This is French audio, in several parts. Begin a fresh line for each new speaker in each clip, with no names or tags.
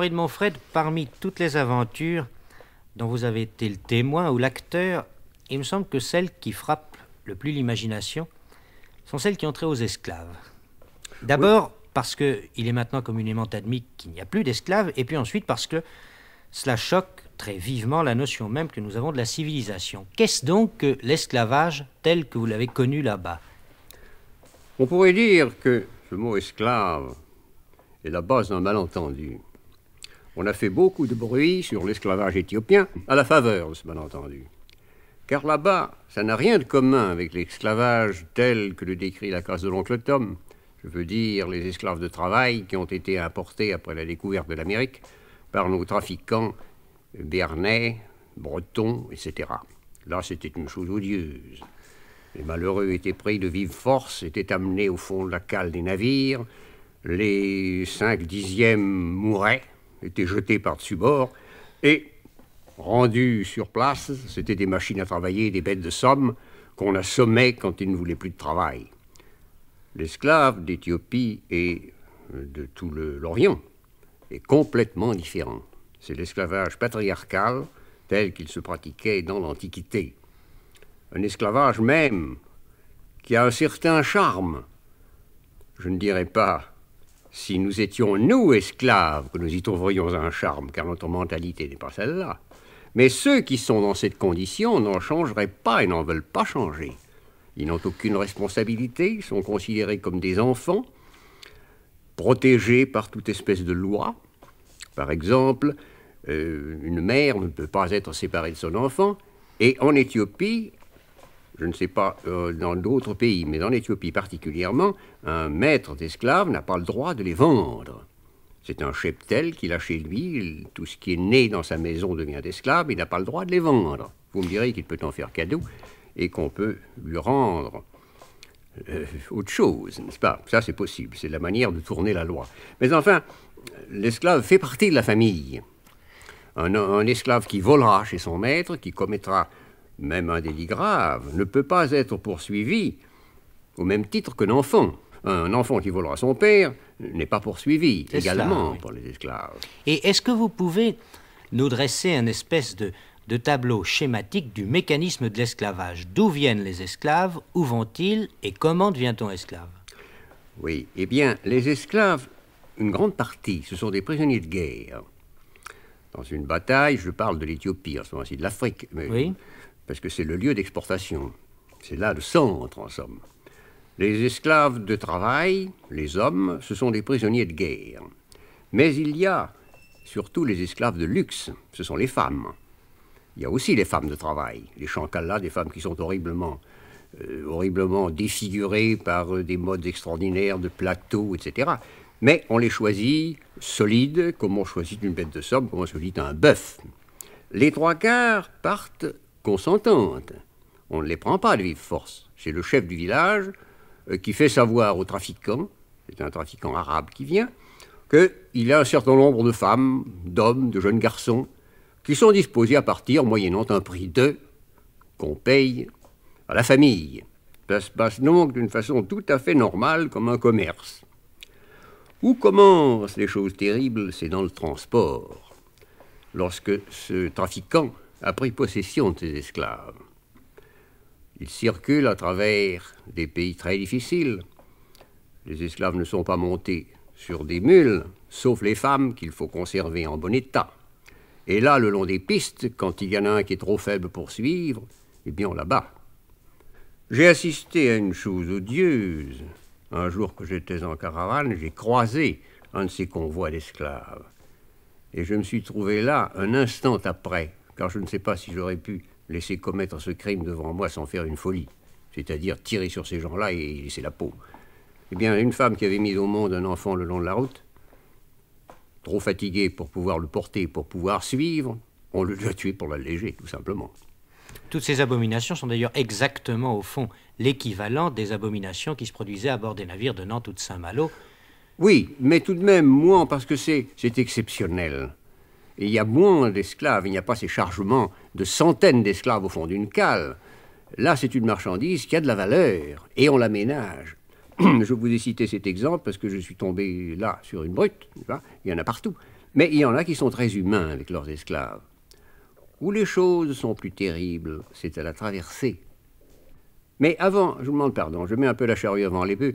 Henri de Montfred, parmi toutes les aventures dont vous avez été le témoin ou l'acteur, il me semble que celles qui frappent le plus l'imagination sont celles qui ont trait aux esclaves. D'abord, oui, parce qu'il est maintenant communément admis qu'il n'y a plus d'esclaves, et puis ensuite parce que cela choque très vivement la notion même que nous avons de la civilisation. Qu'est-ce donc que l'esclavage tel que vous l'avez connu là-bas?
On pourrait dire que ce mot esclave est la base d'un malentendu. On a fait beaucoup de bruit sur l'esclavage éthiopien à la faveur de ce malentendu. Car là-bas, ça n'a rien de commun avec l'esclavage tel que le décrit la case de l'oncle Tom. Je veux dire les esclaves de travail qui ont été importés après la découverte de l'Amérique par nos trafiquants béarnais, bretons, etc. Là, c'était une chose odieuse. Les malheureux étaient pris de vive force, étaient amenés au fond de la cale des navires, les 5/10 mouraient, étaient jetés par-dessus bord, et, rendus sur place, c'était des machines à travailler, des bêtes de somme, qu'on assommait quand ils ne voulaient plus de travail. L'esclave d'Éthiopie et de tout l'Orient est complètement différent. C'est l'esclavage patriarcal tel qu'il se pratiquait dans l'Antiquité. Un esclavage même qui a un certain charme. Je ne dirais pas si nous étions, nous, esclaves, que nous y trouverions un charme, car notre mentalité n'est pas celle-là. Mais ceux qui sont dans cette condition n'en changeraient pas et n'en veulent pas changer. Ils n'ont aucune responsabilité, ils sont considérés comme des enfants, protégés par toute espèce de loi. Par exemple, une mère ne peut pas être séparée de son enfant, et en Éthiopie, je ne sais pas dans d'autres pays, mais en Éthiopie particulièrement, un maître d'esclaves n'a pas le droit de les vendre. C'est un cheptel qu'il a chez lui, tout ce qui est né dans sa maison devient d'esclaves, il n'a pas le droit de les vendre. Vous me direz qu'il peut en faire cadeau et qu'on peut lui rendre autre chose, n'est-ce pas? Ça, c'est possible, c'est la manière de tourner la loi. Mais enfin, l'esclave fait partie de la famille. Un esclave qui volera chez son maître, qui commettra même un délit grave, ne peut pas être poursuivi au même titre qu'un enfant. Un enfant qui volera son père n'est pas poursuivi également oui, pour les esclaves.
Et est-ce que vous pouvez nous dresser un espèce de tableau schématique du mécanisme de l'esclavage? D'où viennent les esclaves? Où vont-ils? Et comment devient-on esclave?
Oui, eh bien, les esclaves, une grande partie, ce sont des prisonniers de guerre. Dans une bataille, je parle de l'Éthiopie, en ce moment-ci, de l'Afrique,
oui,
parce que c'est le lieu d'exportation. C'est là le centre, en somme. Les esclaves de travail, les hommes, ce sont des prisonniers de guerre. Mais il y a surtout les esclaves de luxe, ce sont les femmes. Il y a aussi les femmes de travail, les chancalas, des femmes qui sont horriblement défigurées par des modes extraordinaires de plateaux, etc. Mais on les choisit solides, comme on choisit une bête de somme, comme on choisit un bœuf. Les 3/4 partent consentantes. On ne les prend pas de vive force. C'est le chef du village qui fait savoir aux trafiquants, c'est un trafiquant arabe qui vient, qu'il y a un certain nombre de femmes, d'hommes, de jeunes garçons, qui sont disposés à partir moyennant un prix qu'on paye à la famille. Ça se passe donc d'une façon tout à fait normale, comme un commerce. Où commencent les choses terribles? C'est dans le transport. Lorsque ce trafiquant a pris possession de ses esclaves, il circule à travers des pays très difficiles. Les esclaves ne sont pas montés sur des mules, sauf les femmes qu'il faut conserver en bon état. Et là, le long des pistes, quand il y en a un qui est trop faible pour suivre, eh bien on l'abat. J'ai assisté à une chose odieuse. Un jour que j'étais en caravane, j'ai croisé un de ces convois d'esclaves. Et je me suis trouvé là un instant après, car je ne sais pas si j'aurais pu laisser commettre ce crime devant moi sans faire une folie, c'est-à-dire tirer sur ces gens-là et laisser la peau. Eh bien, une femme qui avait mis au monde un enfant le long de la route, trop fatiguée pour pouvoir le porter, pour pouvoir suivre, on le lui a tué pour l'alléger, tout simplement.
Toutes ces abominations sont d'ailleurs exactement, au fond, l'équivalent des abominations qui se produisaient à bord des navires de Nantes ou de Saint-Malo.
Oui, mais tout de même moins, parce que c'est exceptionnel. Et il y a moins d'esclaves, il n'y a pas ces chargements de centaines d'esclaves au fond d'une cale. Là, c'est une marchandise qui a de la valeur, et on la ménage. Je vous ai cité cet exemple parce que je suis tombé là sur une brute, il y en a partout. Mais il y en a qui sont très humains avec leurs esclaves. Où les choses sont plus terribles, c'est à la traversée. Mais avant, je vous demande pardon, je mets un peu la charrue avant les bœufs.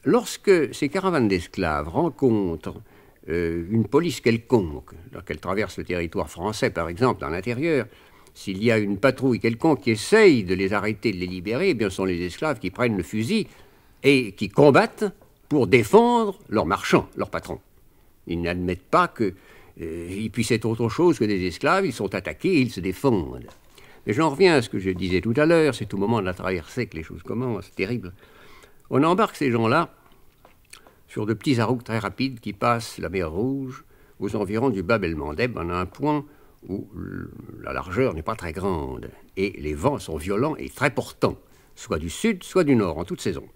Lorsque ces caravanes d'esclaves rencontrent une police quelconque, lorsqu'elles traversent le territoire français par exemple, dans l'intérieur, s'il y a une patrouille quelconque qui essaye de les arrêter, de les libérer, eh bien ce sont les esclaves qui prennent le fusil et qui combattent pour défendre leurs marchands, leurs patrons. Ils n'admettent pas qu'ils puissent être autre chose que des esclaves, ils sont attaqués et ils se défendent. Mais j'en reviens à ce que je disais tout à l'heure, c'est au moment de la traversée que les choses commencent, c'est terrible. On embarque ces gens-là sur de petits arouks très rapides qui passent la mer Rouge aux environs du Bab el-Mandeb, en un point où la largeur n'est pas très grande et les vents sont violents et très portants, soit du sud, soit du nord, en toute saison.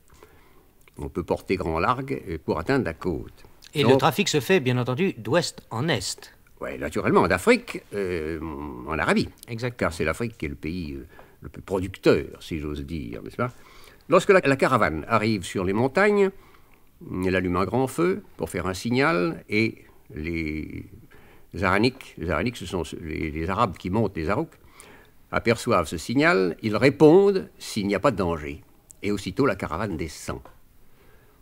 On peut porter grand largue pour atteindre la côte.
Et donc, le trafic se fait, bien entendu, d'ouest en est.
Oui, naturellement, d'Afrique en Arabie.
Exact.
Car c'est l'Afrique qui est le pays le plus producteur, si j'ose dire, n'est-ce pas? Lorsque la caravane arrive sur les montagnes, elle allume un grand feu pour faire un signal et les Araniques, ce sont les Arabes qui montent les Arouks, aperçoivent ce signal, ils répondent s'il n'y a pas de danger. Et aussitôt la caravane descend.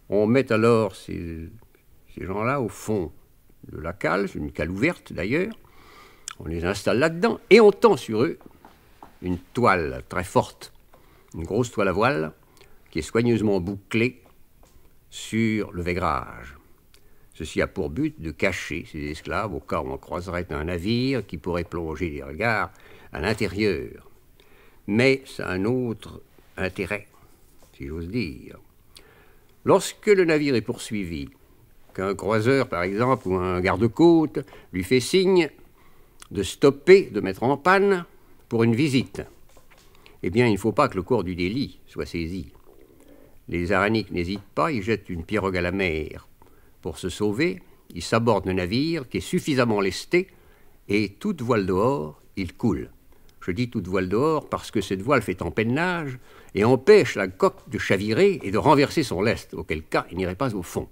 On met alors ces gens-là au fond de la cale, c'est une cale ouverte d'ailleurs, on les installe là-dedans et on tend sur eux une toile très forte, une grosse toile à voile qui est soigneusement bouclée sur le vaigrage. Ceci a pour but de cacher ces esclaves au cas où on croiserait un navire qui pourrait plonger les regards à l'intérieur. Mais ça a un autre intérêt, si j'ose dire. Lorsque le navire est poursuivi, qu'un croiseur, par exemple, ou un garde-côte lui fait signe de stopper, de mettre en panne pour une visite, eh bien, il ne faut pas que le corps du délit soit saisi. Les Araniques n'hésitent pas, ils jettent une pirogue à la mer. Pour se sauver, ils s'abordent le navire qui est suffisamment lesté et toute voile dehors, ils coulent. Je dis toute voile dehors parce que cette voile fait empennage et empêche la coque de chavirer et de renverser son lest, auquel cas il n'irait pas au fond.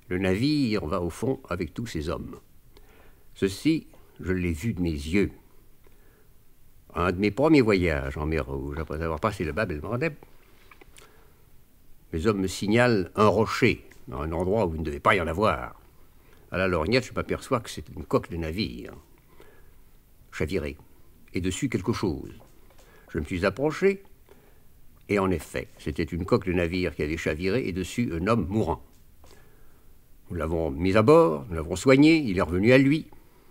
Le navire va au fond avec tous ses hommes. Ceci, je l'ai vu de mes yeux. Un de mes premiers voyages en mer Rouge, après avoir passé le Bab el-Mandeb, mes hommes me signalent un rocher, dans un endroit où il ne devait pas y en avoir. À la lorgnette, je m'aperçois que c'est une coque de navire, chavirée, et dessus quelque chose. Je me suis approché, et en effet, c'était une coque de navire qui avait chaviré, et dessus un homme mourant. Nous l'avons mis à bord, nous l'avons soigné, il est revenu à lui.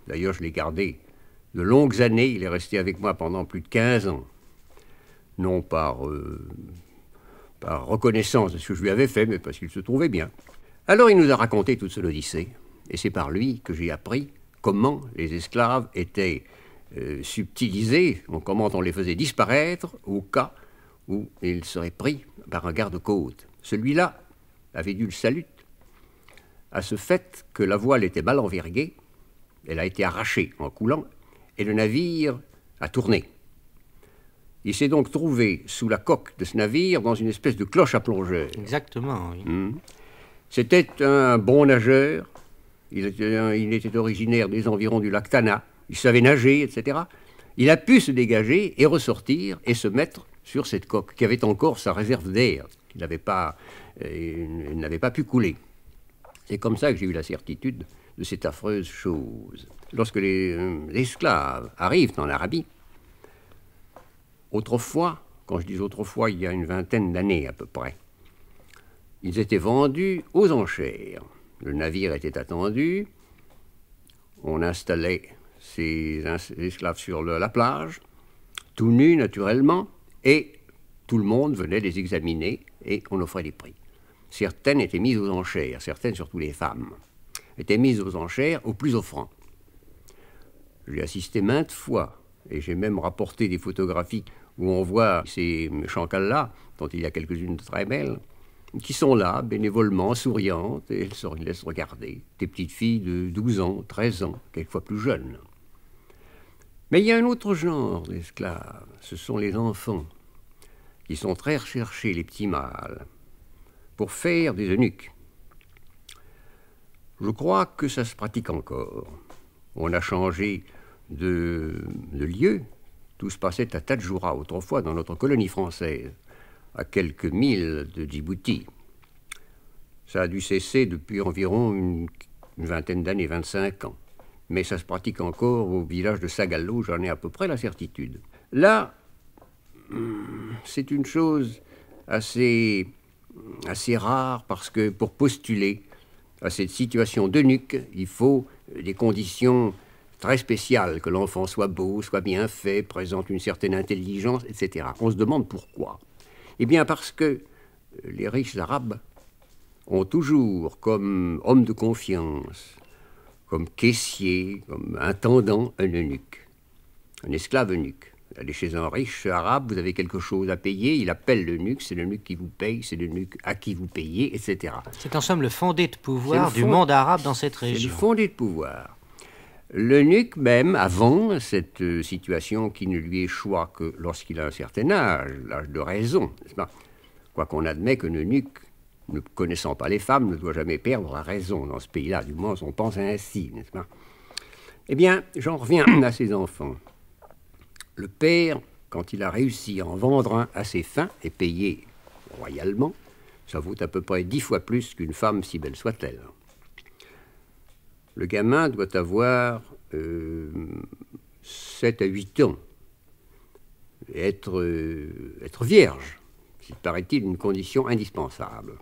D'ailleurs, je l'ai gardé de longues années, il est resté avec moi pendant plus de 15 ans. Non par reconnaissance de ce que je lui avais fait, mais parce qu'il se trouvait bien. Alors il nous a raconté toute son odyssée, et c'est par lui que j'ai appris comment les esclaves étaient subtilisés, comment on les faisait disparaître au cas où ils seraient pris par un garde-côte. Celui-là avait dû le saluer à ce fait que la voile était mal enverguée, elle a été arrachée en coulant, et le navire a tourné. Il s'est donc trouvé sous la coque de ce navire dans une espèce de cloche à plongeur.
Exactement, oui.
C'était un bon nageur, il était originaire des environs du lac Tana, il savait nager, etc. Il a pu se dégager et ressortir et se mettre sur cette coque qui avait encore sa réserve d'air, qu'il n'avait pas pu couler. C'est comme ça que j'ai eu la certitude de cette affreuse chose. Lorsque les esclaves arrivent en Arabie, autrefois, quand je dis autrefois, il y a une vingtaine d'années à peu près, ils étaient vendus aux enchères. Le navire était attendu, on installait ces esclaves sur la plage, tout nus naturellement, et tout le monde venait les examiner et on offrait des prix. Certaines étaient mises aux enchères, certaines, surtout les femmes, étaient mises aux enchères au plus offrant. J'ai assisté maintes fois, et j'ai même rapporté des photographies où on voit ces chancals-là, dont il y a quelques-unes très belles, qui sont là, bénévolement, souriantes, et elles se laissent regarder. Des petites filles de 12 ans, 13 ans, quelquefois plus jeunes. Mais il y a un autre genre d'esclaves, ce sont les enfants, qui sont très recherchés, les petits mâles, pour faire des eunuques. Je crois que ça se pratique encore. On a changé de lieu. Tout se passait à Tadjoura, autrefois, dans notre colonie française, à quelques milles de Djibouti. Ça a dû cesser depuis environ une vingtaine d'années, 25 ans. Mais ça se pratique encore au village de Sagallo, j'en ai à peu près la certitude. Là, c'est une chose assez rare, parce que pour postuler à cette situation d'eunuque, il faut des conditions très spéciales, que l'enfant soit beau, soit bien fait, présente une certaine intelligence, etc. On se demande pourquoi. Eh bien parce que les riches arabes ont toujours comme homme de confiance, comme caissier, comme intendant, un eunuque, un esclave eunuque. Vous allez chez un riche arabe, vous avez quelque chose à payer, il appelle l'eunuque, c'est l'eunuque qui vous paye, c'est l'eunuque à qui vous payez, etc.
C'est en somme le fondé de pouvoir du monde arabe dans cette région.
C'est le fondé de pouvoir. L'eunuque même, avant cette situation qui ne lui échoit que lorsqu'il a un certain âge, l'âge de raison, n'est-ce pas? Quoiqu'on admet que l'eunuque, ne connaissant pas les femmes, ne doit jamais perdre la raison dans ce pays-là, du moins on pense ainsi, n'est-ce pas? Eh bien, j'en reviens à ces enfants. Le père, quand il a réussi à en vendre un à ses fins et payé royalement, ça vaut à peu près 10 fois plus qu'une femme, si belle soit-elle. Le gamin doit avoir 7 à 8 ans, être vierge, c'est, paraît-il, une condition indispensable.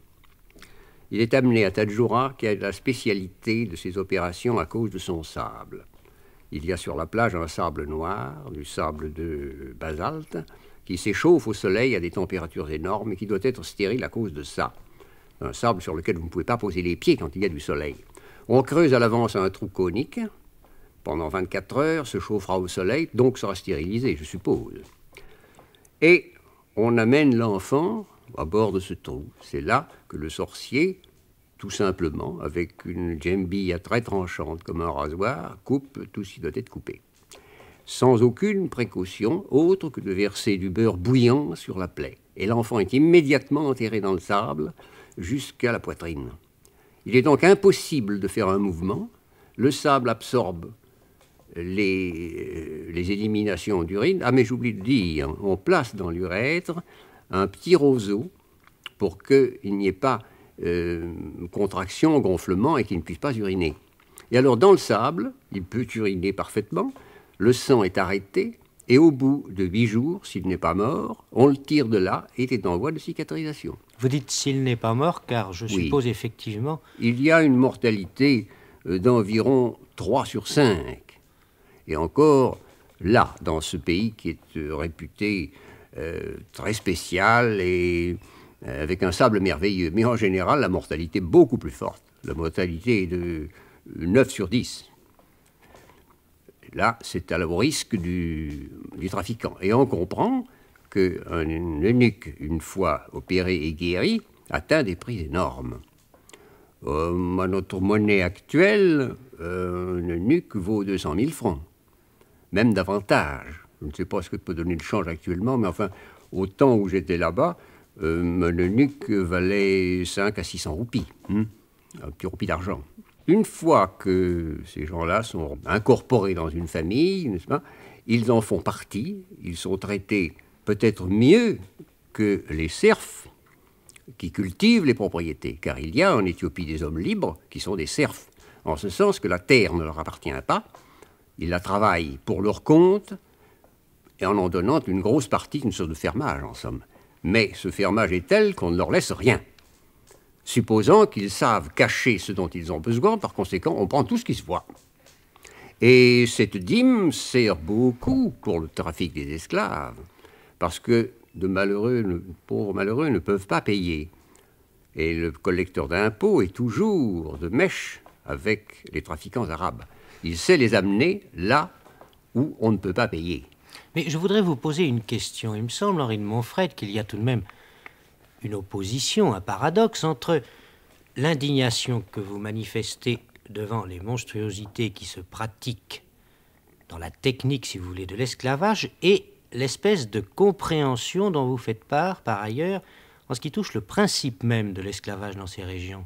Il est amené à Tadjoura, qui a la spécialité de ces opérations à cause de son sable. Il y a sur la plage un sable noir, du sable de basalte, qui s'échauffe au soleil à des températures énormes et qui doit être stérile à cause de ça. Un sable sur lequel vous ne pouvez pas poser les pieds quand il y a du soleil. On creuse à l'avance un trou conique, pendant 24 heures, se chauffera au soleil, donc sera stérilisé, je suppose. Et on amène l'enfant à bord de ce trou. C'est là que le sorcier, tout simplement, avec une djembia très tranchante comme un rasoir, coupe tout ce qui doit être coupé. Sans aucune précaution, autre que de verser du beurre bouillant sur la plaie. Et l'enfant est immédiatement enterré dans le sable jusqu'à la poitrine. Il est donc impossible de faire un mouvement. Le sable absorbe les éliminations d'urine. Ah, mais j'oublie de dire, on place dans l'urètre un petit roseau pour qu'il n'y ait pas contraction, gonflement et qu'il ne puisse pas uriner. Et alors, dans le sable, il peut uriner parfaitement, le sang est arrêté, et au bout de 8 jours, s'il n'est pas mort, on le tire de là et il est en voie de cicatrisation.
Vous dites s'il n'est pas mort, car je suppose effectivement...
Il y a une mortalité d'environ 3 sur 5. Et encore, là, dans ce pays qui est réputé très spécial et avec un sable merveilleux. Mais en général, la mortalité est beaucoup plus forte. La mortalité est de 9 sur 10. Là, c'est au risque du trafiquant. Et on comprend qu'un eunuque, une fois opéré et guéri, atteint des prix énormes. À notre monnaie actuelle, un eunuque vaut 200 000 francs, même davantage. Je ne sais pas ce que peut donner le change actuellement, mais enfin, au temps où j'étais là-bas, un eunuque valait 5 à 600 roupies, un petit roupie d'argent. Une fois que ces gens-là sont incorporés dans une famille, n'est-ce pas, ils en font partie, ils sont traités peut-être mieux que les serfs qui cultivent les propriétés, car il y a en Éthiopie des hommes libres qui sont des serfs, en ce sens que la terre ne leur appartient pas, ils la travaillent pour leur compte, et en donnant une grosse partie, une sorte de fermage en somme. Mais ce fermage est tel qu'on ne leur laisse rien. Supposant qu'ils savent cacher ce dont ils ont besoin, par conséquent, on prend tout ce qui se voit. Et cette dîme sert beaucoup pour le trafic des esclaves, parce que de pauvres malheureux ne peuvent pas payer. Et le collecteur d'impôts est toujours de mèche avec les trafiquants arabes. Il sait les amener là où on ne peut pas payer.
Mais je voudrais vous poser une question. Il me semble, Henri de Montfred, qu'il y a tout de même une opposition, un paradoxe entre l'indignation que vous manifestez devant les monstruosités qui se pratiquent dans la technique, si vous voulez, de l'esclavage et l'espèce de compréhension dont vous faites part, par ailleurs, en ce qui touche le principe même de l'esclavage dans ces régions.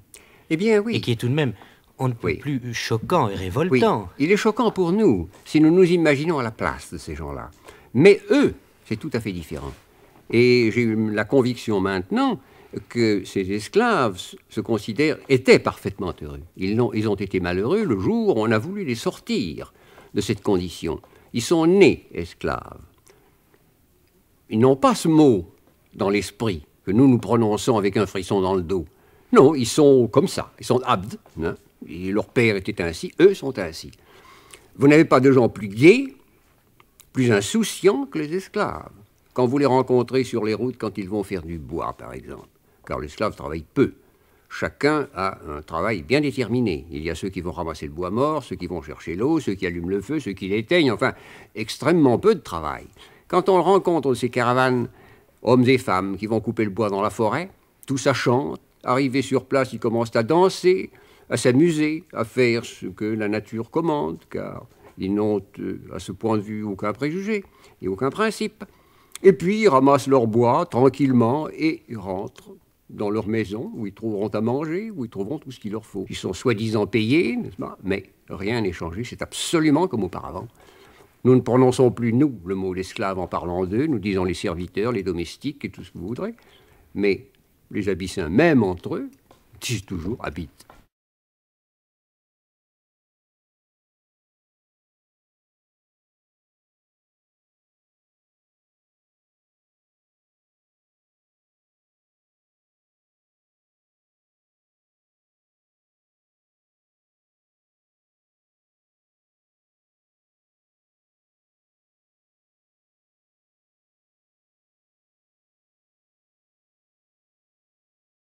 Eh bien, oui.
Et qui est tout de même, on ne peut plus choquant et révoltant.
Oui, il est choquant pour nous, si nous nous imaginons à la place de ces gens-là. Mais eux, c'est tout à fait différent. Et j'ai eu la conviction maintenant que ces esclaves étaient parfaitement heureux. Ils ont été malheureux le jour où on a voulu les sortir de cette condition. Ils sont nés esclaves. Ils n'ont pas ce mot dans l'esprit que nous prononçons avec un frisson dans le dos. Non, ils sont comme ça, ils sont abd, hein, et leur père était ainsi, eux sont ainsi. Vous n'avez pas de gens plus gais, plus insouciants que les esclaves. Quand vous les rencontrez sur les routes, quand ils vont faire du bois, par exemple, car l'esclave travaille peu. Chacun a un travail bien déterminé. Il y a ceux qui vont ramasser le bois mort, ceux qui vont chercher l'eau, ceux qui allument le feu, ceux qui l'éteignent, enfin, extrêmement peu de travail. Quand on rencontre ces caravanes, hommes et femmes, qui vont couper le bois dans la forêt, tout ça chante. Arrivés sur place, ils commencent à danser, à s'amuser, à faire ce que la nature commande, car ils n'ont, à ce point de vue, aucun préjugé et aucun principe. Et puis, ils ramassent leur bois tranquillement et ils rentrent dans leur maison, où ils trouveront à manger, où ils trouveront tout ce qu'il leur faut. Ils sont soi-disant payés, n'est-ce pas? Mais rien n'est changé, c'est absolument comme auparavant. Nous ne prononçons plus, nous, le mot d'esclave en parlant d'eux, nous disons les serviteurs, les domestiques et tout ce que vous voudrez, mais les Abyssins, même entre eux, disent toujours « habitent ».